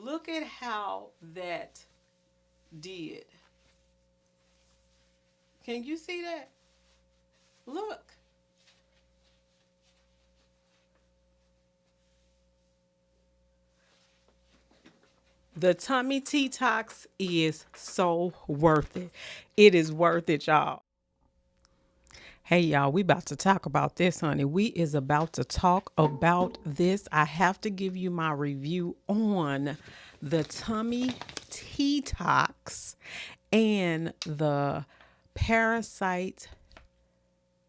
Look at how that did. Can you see that? Look. The tummy detox is so worth it. It is worth it, y'all. Hey y'all, we about to talk about this, honey. We is about to talk about this. I have to give you my review on the tummy detox and the parasite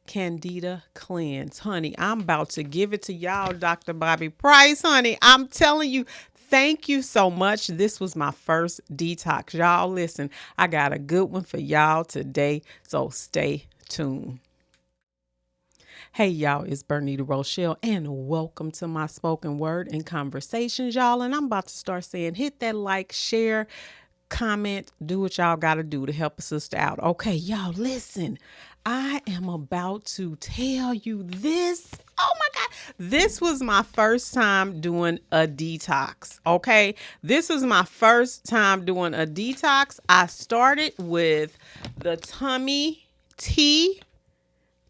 candida cleanse. Honey, I'm about to give it to y'all, Dr. Bobby Price, honey. I'm telling you, thank you so much. This was my first detox. Y'all listen, I got a good one for y'all today, so stay tuned. Hey y'all, it's Bernita Rochele and welcome to my spoken word and conversations, y'all. And I'm about to start saying hit that like, share, comment, do what y'all gotta do to help a sister out. Okay, y'all, listen. I am about to tell you this. Oh my God. This was my first time doing a detox. Okay. This was my first time doing a detox. I started with the tummy tea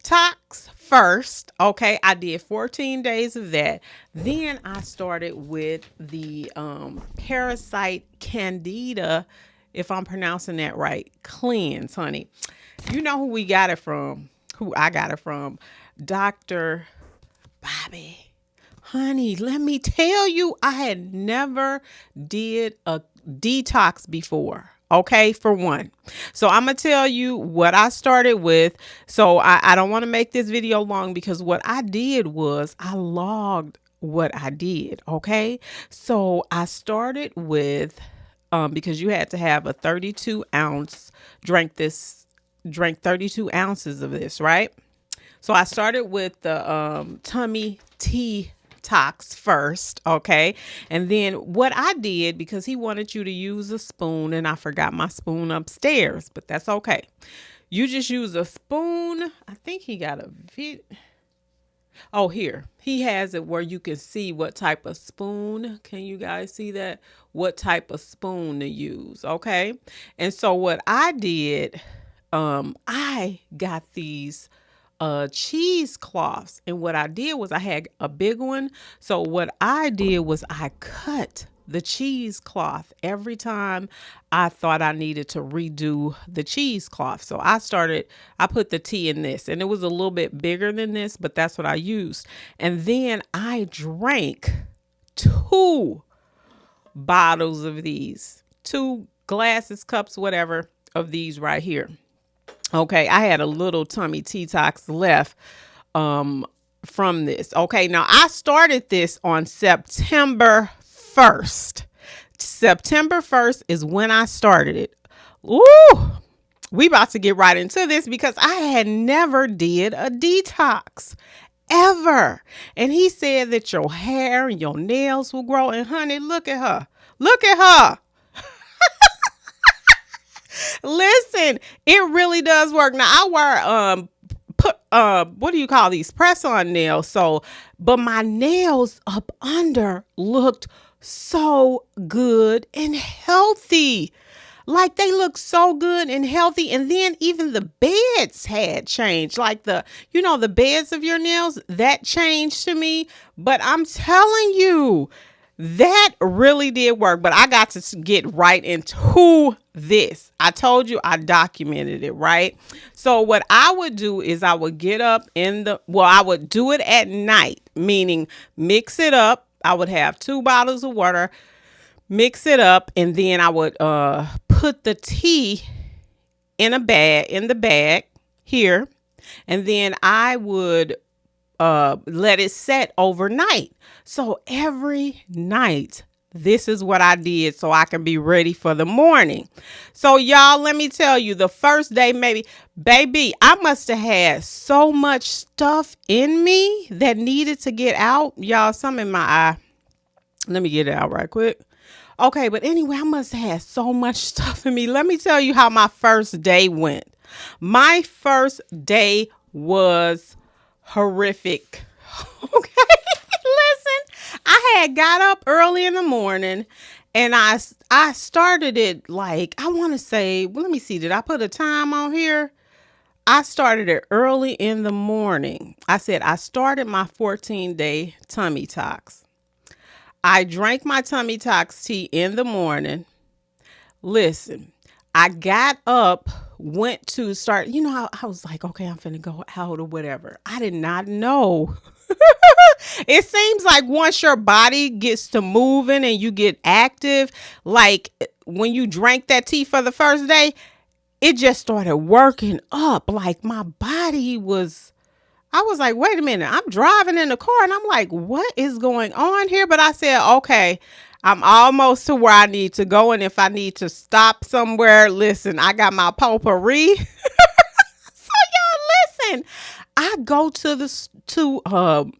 tox first. Okay, I did 14 days of that. Then I started with the parasite candida, if I'm pronouncing that right, cleanse, honey. You know who we got it from? Who I got it from? Dr. Bobby. Honey, let me tell you, I had never did a detox before. Okay, for one. So I'm going to tell you what I started with. So I don't want to make this video long because what I did was I logged what I did. Okay, so I started with, because you had to have a 32 ounce, drank 32 ounces of this, right? So I started with the tummy tea tox first, okay? And then what I did, because he wanted you to use a spoon, and I forgot my spoon upstairs, but that's okay. You just use a spoon. I think he got a vid. Oh, here. He has it where you can see what type of spoon. Can you guys see that? What type of spoon to use, okay? And so what I did, I got these cheesecloths, and what I did was I had a big one. So what I did was I cut the cheesecloth every time I thought I needed to redo the cheesecloth. So I put the tea in this, and it was a little bit bigger than this, but that's what I used. And then I drank 2 bottles of these, 2 glasses, cups, whatever, of these right here. Okay, I had a little tummy detox left from this. Okay, now I started this on September 1st. September 1st is when I started it. Ooh, we about to get right into this because I had never did a detox ever. And he said that your hair and your nails will grow. And honey, look at her. Look at her. Listen, it really does work. Now I wear what do you call these, press on nails? So, but my nails up under looked so good and healthy. Like they look so good and healthy. And then even the beds had changed. Like the beds of your nails, that changed to me. But I'm telling you, that really did work. But I got to get right into this. I told you I documented it, right? So what I would do is I would get up I would do it at night, meaning mix it up. I would have 2 bottles of water, mix it up, and then I would put the tea in the bag here, and then I would let it set overnight. So every night, this is what I did so I can be ready for the morning. So y'all, let me tell you, the first day, baby, I must have had so much stuff in me that needed to get out. Y'all, some in my eye. Let me get it out right quick. Okay, but anyway, I must have had so much stuff in me. Let me tell you how my first day went. My first day was horrific. Okay. Listen, I I had got up early in the morning and I started it like, I want to say, well, let me see, did I put a time on here? I started it early in the morning. I said I started my 14-day tummy tox. I drank my tummy tox tea in the morning. Listen, I got up, went to start, I was like, okay, I'm finna go out or whatever. I did not know. It seems like once your body gets to moving and you get active, like when you drank that tea for the first day, it just started working up. Like my body was, I was like, wait a minute, I'm driving in the car and I'm like, what is going on here? But I said, okay, I'm almost to where I need to go. And if I need to stop somewhere, listen, I got my potpourri. So y'all listen, I go to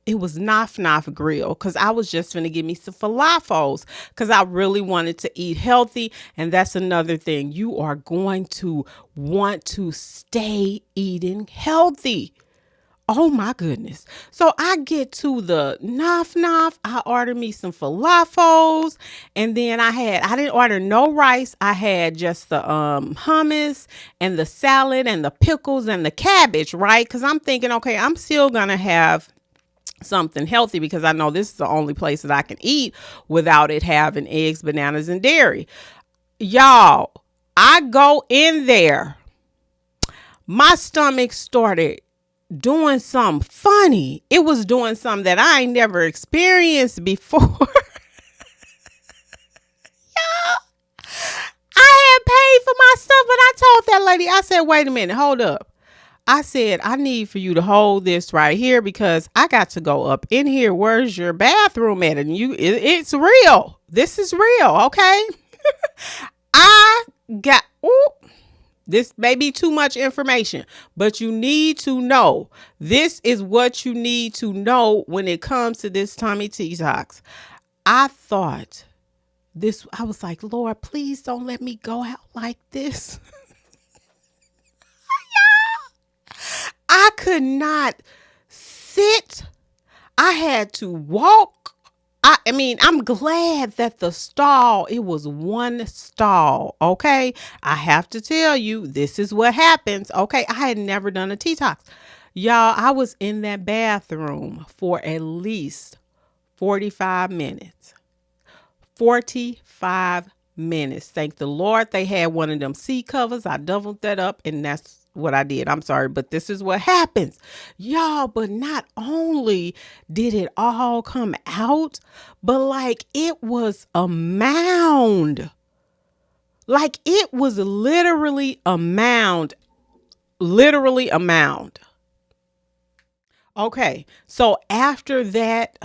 it was Naf Naf Grill because I was just gonna give me some falafels because I really wanted to eat healthy. And that's another thing. You are going to want to stay eating healthy. Oh my goodness. So I get to the Naf Naf. I order me some falafels. And then I didn't order no rice. I had just the hummus and the salad and the pickles and the cabbage, right? Because I'm thinking, okay, I'm still going to have something healthy because I know this is the only place that I can eat without it having eggs, bananas, and dairy. Y'all, I go in there. My stomach started doing something funny. It was doing something that I ain't never experienced before. I had paid for my stuff, but I told that lady, I said, wait a minute, hold up. I said, I need for you to hold this right here because I got to go up in here. Where's your bathroom at? And it's real. This is real. Okay. I got, this may be too much information, but you need to know. This is what you need to know when it comes to this tummy detox. I thought I was like, Lord, please don't let me go out like this. I could not sit. I had to walk. I mean, I'm glad that the stall, it was one stall. Okay. I have to tell you, this is what happens. Okay. I had never done a detox. Y'all, I was in that bathroom for at least 45 minutes. 45 minutes. Thank the Lord they had one of them seat covers. I doubled that up and that's what I did. I'm sorry, but this is what happens. Y'all, but not only did it all come out, but like it was a mound. Like it was literally a mound. Literally a mound. Okay, so after that,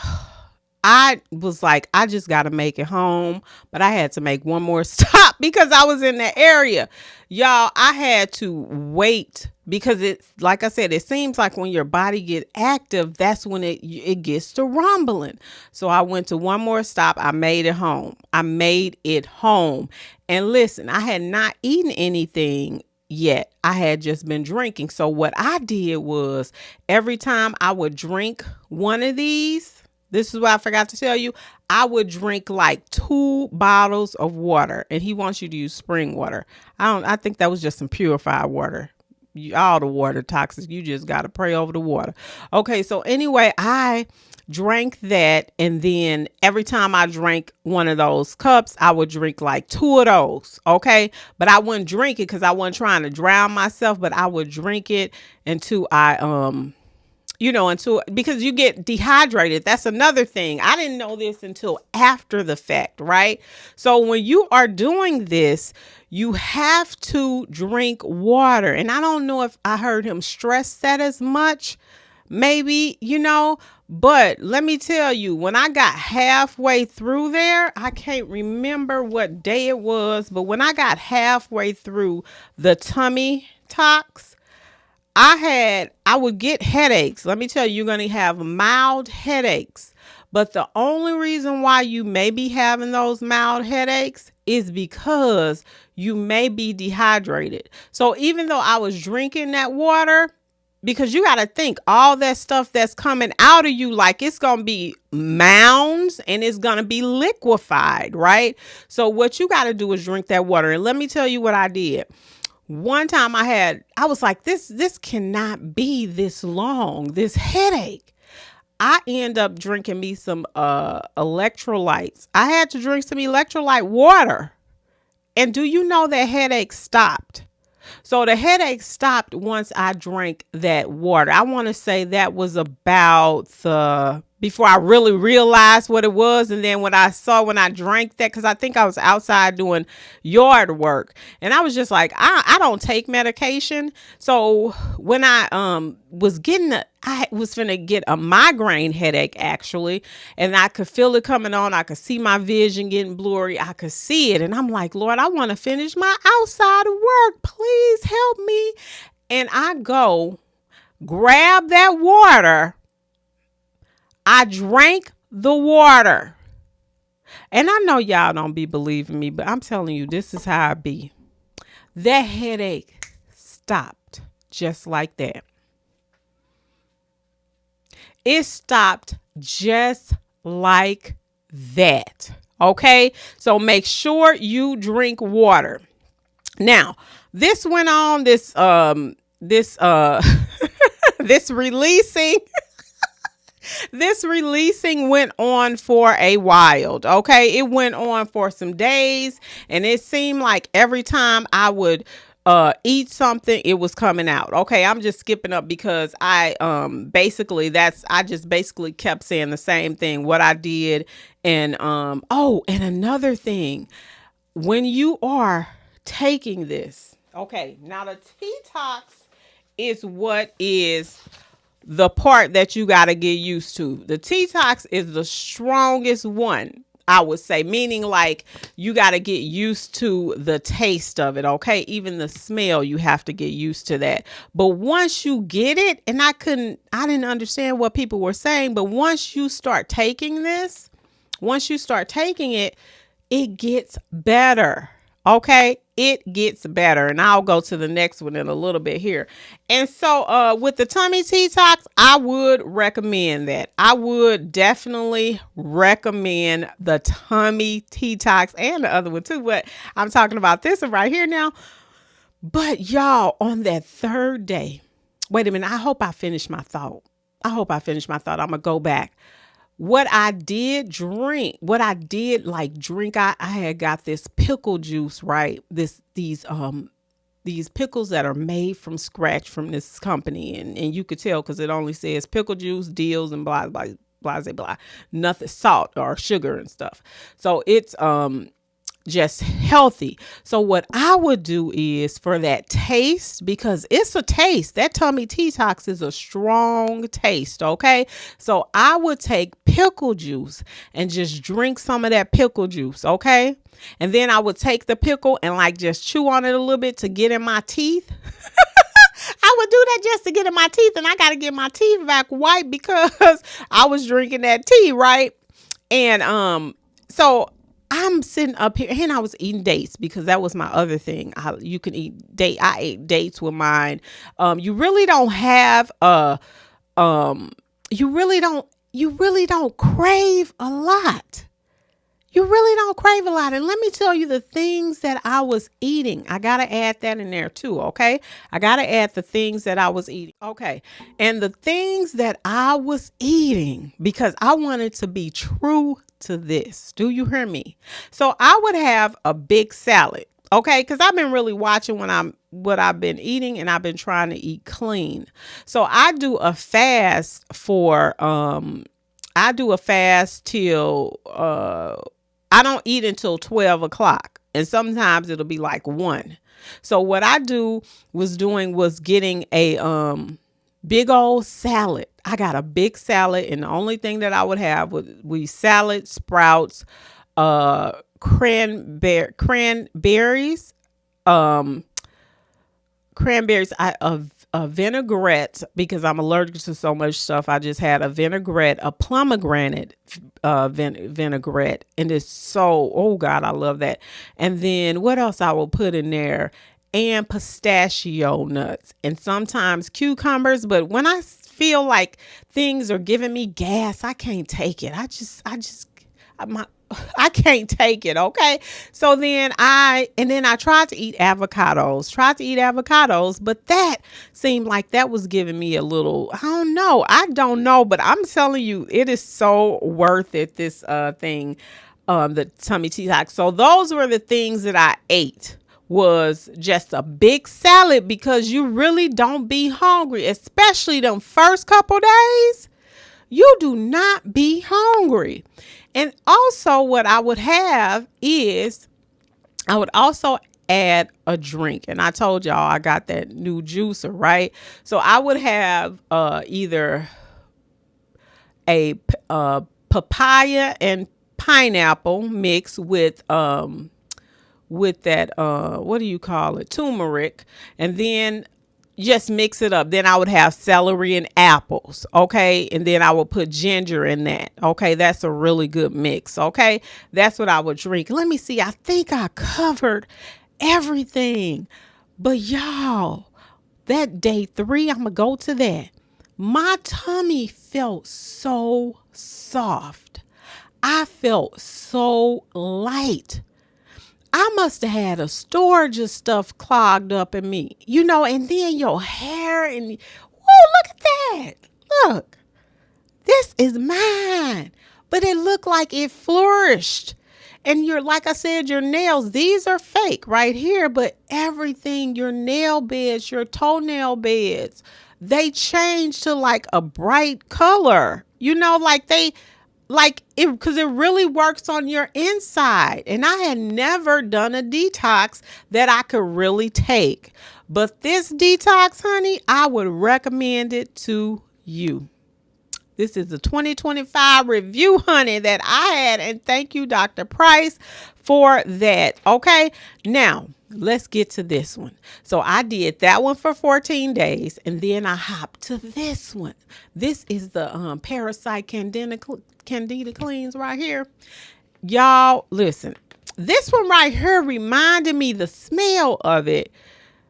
I was like, I just got to make it home. But I had to make one more stop because I was in that area. Y'all, I had to wait because it's like I said, it seems like when your body get active, that's when it gets to rumbling. So I went to one more stop. I made it home. And listen, I had not eaten anything yet. I had just been drinking. So what I did was every time I would drink one of these, this is what I forgot to tell you, I would drink like 2 bottles of water, and he wants you to use spring water. I think that was just some purified water. All the water toxic. You just got to pray over the water. Okay. So anyway, I drank that. And then every time I drank one of those cups, I would drink like 2 of those. Okay. But I wouldn't drink it because I wasn't trying to drown myself, but I would drink it until because you get dehydrated. That's another thing. I didn't know this until after the fact, right? So when you are doing this, you have to drink water. And I don't know if I heard him stress that as much, maybe, but let me tell you, when I got halfway through there, I can't remember what day it was, but when I got halfway through the tummy tox, I would get headaches. Let me tell you, you're going to have mild headaches. But the only reason why you may be having those mild headaches is because you may be dehydrated. So even though I was drinking that water, because you got to think all that stuff that's coming out of you, like it's going to be mounds and it's going to be liquefied, right? So what you got to do is drink that water. And let me tell you what I did. One time I was like, this cannot be this long, this headache. I end up drinking me some electrolytes. I had to drink some electrolyte water. And do you know that headache stopped? So the headache stopped once I drank that water. I want to say that was about before I really realized what it was. And then when I drank that, because I think I was outside doing yard work, and I was just like, I don't take medication. So when I I was finna get a migraine headache actually, and I could feel it coming on. I could see my vision getting blurry. I could see it, and I'm like, Lord, I want to finish my outside work. Please help me. And I go grab that water. I drank the water. And I know y'all don't be believing me, but I'm telling you, this is how I be. That headache stopped just like that. It stopped just like that. Okay? So make sure you drink water. Now, this went on this this releasing this releasing went on for a while. Okay, it went on for some days, and it seemed like every time I would eat something, it was coming out. Okay, I'm just skipping up because I just basically kept saying the same thing what I did. And and another thing, when you are taking this, okay, now the detox is what is the part that you got to get used to. The detox is the strongest one, I would say, meaning like you got to get used to the taste of it. Okay. Even the smell, you have to get used to that. But once you get it, and I didn't understand what people were saying, but once you start taking it, it gets better. Okay, it gets better. And I'll go to the next one in a little bit here. And so with the tummy detox, I would recommend that. I would definitely recommend the tummy detox and the other one too. But I'm talking about this one right here now. But y'all, on that third day, wait a minute. I hope I finished my thought. I'm going to go back. What I did drink, I had got this pickle juice, right? These pickles that are made from scratch from this company. And you could tell because it only says pickle juice, deals, and blah, blah, blah, blah, blah, nothing salt or sugar and stuff. So it's, just healthy. So what I would do is for that taste, because it's a taste, that tummy detox is a strong taste. Okay. So I would take pickle juice and just drink some of that pickle juice. Okay. And then I would take the pickle and like just chew on it a little bit to get in my teeth. I would do that just to get in my teeth, and I got to get my teeth back white because I was drinking that tea. Right. And, so I'm sitting up here and I was eating dates because that was my other thing. You can eat date. I ate dates with mine. You really don't have you really don't crave a lot. You really don't crave a lot. And let me tell you the things that I was eating. I got to add that in there too. Okay. I got to add the things that I was eating. Okay. And the things that I was eating, because I wanted to be true to this. Do you hear me? So I would have a big salad. Okay. Because I've been really watching what I've been eating, and I've been trying to eat clean. So I do a fast till, I don't eat until 12 o'clock, and sometimes it'll be like 1. So what I was getting a big old salad. I got a big salad, and the only thing that I would have would be salad, sprouts, cranberries, a vinaigrette, because I'm allergic to so much stuff. I just had a vinaigrette, a pomegranate vinaigrette, and it's so, oh God, I love that. And then what else I will put in there? and pistachio nuts, and sometimes cucumbers. But when I feel like things are giving me gas, I can't take it. My I can't take it. Okay. So then I tried to eat avocados, but that seemed like that was giving me a little, I don't know, but I'm telling you, it is so worth it. This thing, the tummy detox. So those were the things that I ate, was just a big salad, because you really don't be hungry, especially them first couple days. You do not be hungry. And also what I would have is I would also add a drink. And I told y'all I got that new juicer, right? So I would have either a papaya and pineapple mix with that what do you call it, turmeric, and then just mix it up. Then I would have celery and apples, okay, and then I would put ginger in that. Okay, that's a really good mix. Okay, that's what I would drink. Let me see, I think I covered everything. But y'all, that day 3, I'm gonna go to that, my tummy felt so soft. I felt so light. I must have had a storage of stuff clogged up in me, and then your hair and, whoa, look at that. Look, this is mine. But it looked like it flourished. And like I said, your nails, these are fake right here, but everything, your nail beds, your toenail beds, they change to like a bright color, like it, because it really works on your inside. And I had never done a detox that I could really take, but this detox, honey, I would recommend it to you. This is the 2025 review, honey, that I had. And thank you, Dr. Price, for that. Okay. Now, let's get to this one. So I did that one for 14 days. And then I hopped to this one. This is the Parasite Candida Cleans right here. Y'all, listen. This one right here reminded me, the smell of it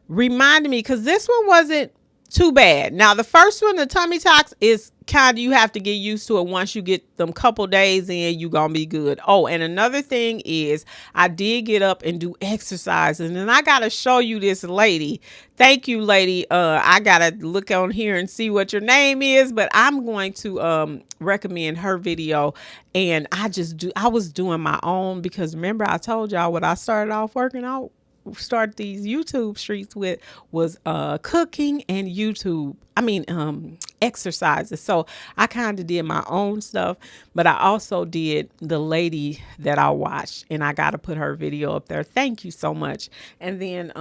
reminded me, because this one wasn't too bad. Now, the first one, the tummy tox, is kind of, you have to get used to it. Once you get them couple days in, you gonna be good. Oh, and another thing is, I did get up and do exercises, and I gotta show you this lady. Thank you, lady. I gotta look on here and see what your name is, but I'm going to recommend her video. And I was doing my own, because remember I told y'all what I started off working out, start these YouTube streets with, was cooking and exercises. So I kind of did my own stuff, but I also did the lady that I watched, and I got to put her video up there. Thank you so much. And then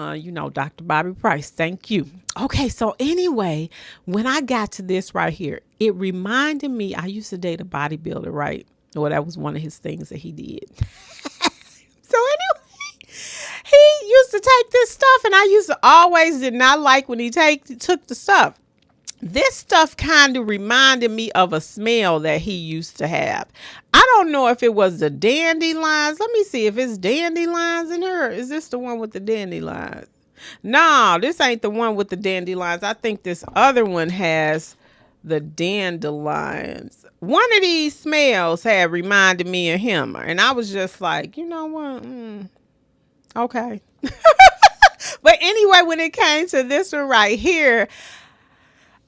Dr. Bobby Price, thank you. Okay, so anyway, when I got to this right here, it reminded me, I used to date a bodybuilder, right? Well, that was one of his things that he did. So anyway, he used to take this stuff, and I used to always did not like when he took the stuff. This stuff kind of reminded me of a smell that he used to have. I don't know if it was the dandelions. Let me see if it's dandelions in her. Is this the one with the dandelions? No, this ain't the one with the dandelions. I think this other one has the dandelions. One of these smells had reminded me of him, and I was just like, you know what? Okay. But anyway, when it came to this one right here,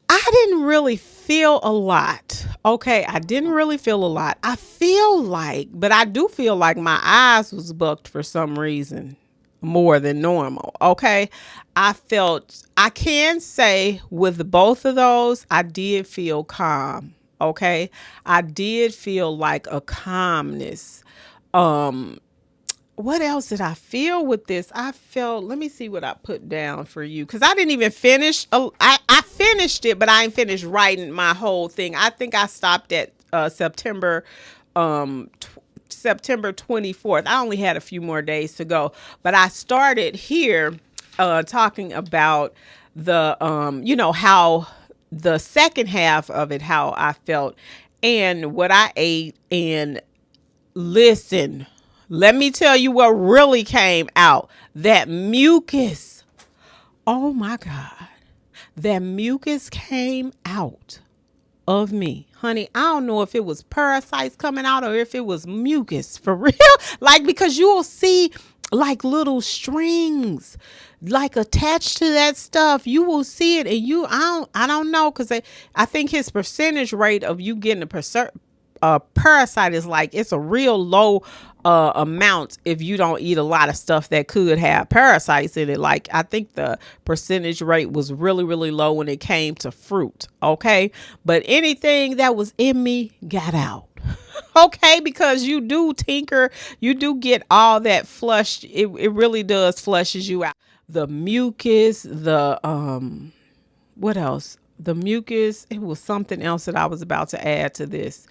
I didn't really feel a lot. Okay, I didn't really feel a lot. But I do feel like my eyes was bucked for some reason more than normal. Okay, I can say with both of those, I did feel calm. Okay, I did feel like a calmness. What else did I feel with this? Let me see what I put down for you, because I didn't even finish. I finished it, but I ain't finished writing my whole thing. I think I stopped at September 24th. I only had a few more days to go, but I started here talking about the, how the second half of it, how I felt and what I ate. And listen, let me tell you what really came out. That mucus Oh my God. That mucus came out of me. Honey, I don't know if it was parasites coming out or if it was mucus for real. Like, because you'll see like little strings like attached to that stuff. You will see it, and I don't know, because I think his percentage rate of you getting a parasite is like, it's a real low amount if you don't eat a lot of stuff that could have parasites in it. Like, I think the percentage rate was really, really low when it came to fruit. Okay. But anything that was in me got out. Okay, because you do tinker, you do get all that flushed. It really does flushes you out. The mucus, the what else? The mucus, it was something else that I was about to add to this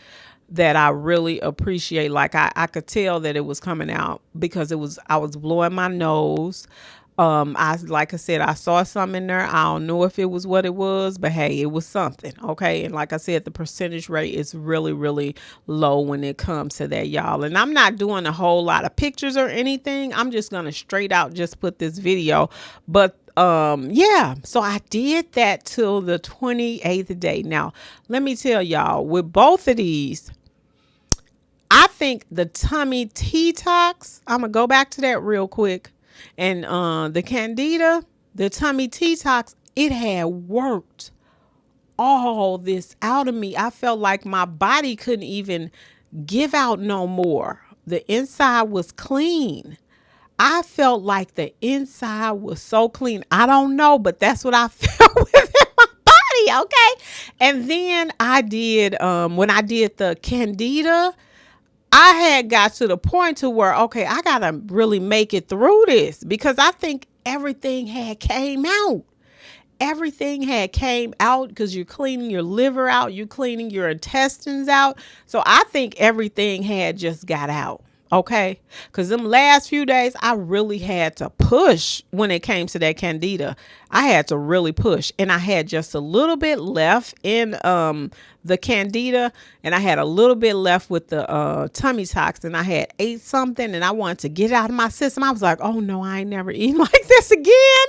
that I really appreciate. Like, I could tell that it was coming out because I was blowing my nose. Like I said, I saw something in there. I don't know if it was what it was, but hey, it was something. Okay. And like I said, the percentage rate is really, really low when it comes to that, y'all. And I'm not doing a whole lot of pictures or anything. I'm just gonna straight out just put this video. But yeah, so I did that till the 28th day. Now, let me tell y'all, with both of these, I think the tummy detox, I'm gonna go back to that real quick. And the candida, the tummy detox, it had worked all this out of me. I felt like my body couldn't even give out no more. The inside was clean. I felt like the inside was so clean. I don't know, but that's what I felt within my body. Okay. And then I did, when I did the candida, I had got to the point to where, okay, I got to really make it through this, because I think everything had came out. Everything had came out because you're cleaning your liver out. You're cleaning your intestines out. So I think everything had just got out. Okay. Because them last few days, I really had to push when it came to that candida. I had to really push. And I had just a little bit left in the candida. And I had a little bit left with the tummy toxin. I had ate something and I wanted to get it out of my system. I was like, oh no, I ain't never eating like this again.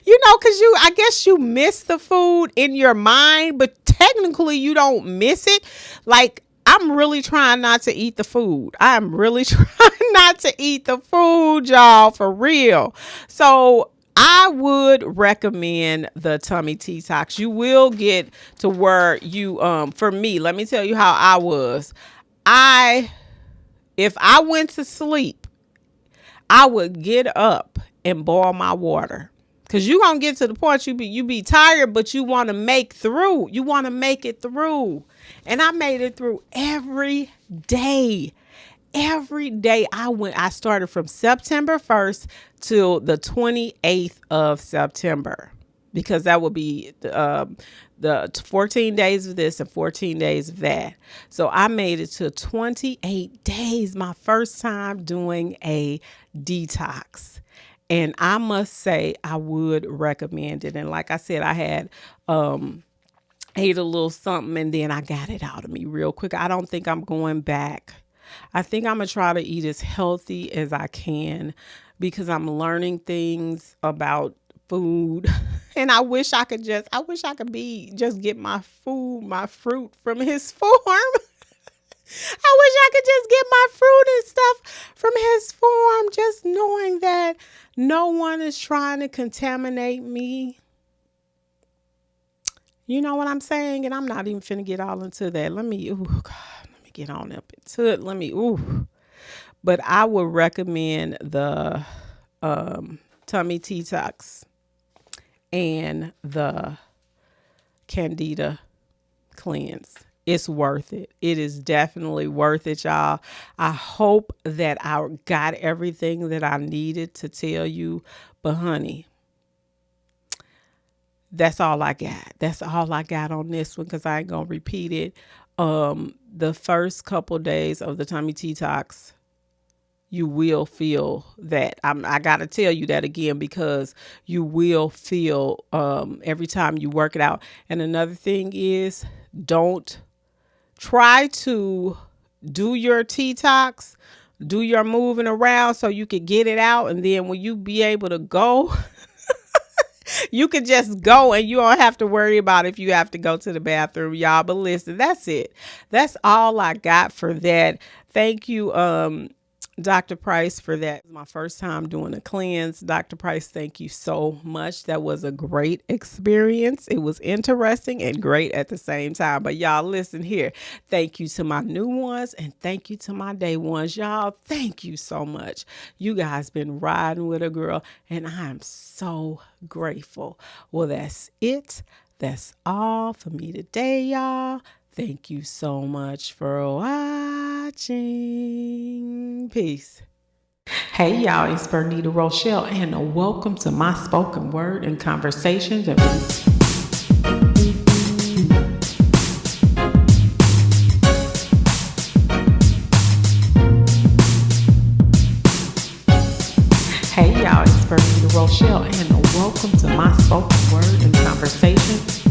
You know, because I guess you miss the food in your mind, but technically you don't miss it. Like, I'm really trying not to eat the food. I'm really trying not to eat the food, y'all, for real. So I would recommend the tummy detox. You will get to where you, for me, let me tell you how I was. If I went to sleep, I would get up and boil my water. Cause you gonna get to the point you be tired, but you want to make through. You want to make it through. And I made it through every day. Every day I started from September 1st till the 28th of September, because that would be the 14 days of this and 14 days of that. So I made it to 28 days, my first time doing a detox. And I must say, I would recommend it. And like I said, I had ate a little something and then I got it out of me real quick. I don't think I'm going back. I think I'm going to try to eat as healthy as I can, because I'm learning things about food. And I wish I could just get my fruit from his farm. I wish I could just get my fruit and stuff from his farm, just knowing that no one is trying to contaminate me. You know what I'm saying? And I'm not even finna get all into that. Let me get on up into it. But I would recommend the tummy detox and the candida cleanse. It's worth it. It is definitely worth it, y'all. I hope that I got everything that I needed to tell you. But honey, that's all I got. That's all I got on this one, because I ain't going to repeat it. The first couple days of the tummy detox, you will feel that. I got to tell you that again, because you will feel every time you work it out. And another thing is, don't try to do your detox, do your moving around so you can get it out. And then when you be able to go, You can just go and you don't have to worry about if you have to go to the bathroom, y'all. But listen, that's it. That's all I got for that. Thank you, Dr. Price, for that. It was my first time doing a cleanse. Dr. Price, thank you so much. That was a great experience. It was interesting and great at the same time. But y'all, listen here. Thank you to my new ones and thank you to my day ones. Y'all, thank you so much. You guys been riding with a girl and I am so grateful. Well, that's it. That's all for me today, y'all. Thank you so much for watching. Peace. Hey y'all, it's Bernita Rochele and welcome to my spoken word and conversations. Hey y'all, it's Bernita Rochele and welcome to my spoken word and conversations.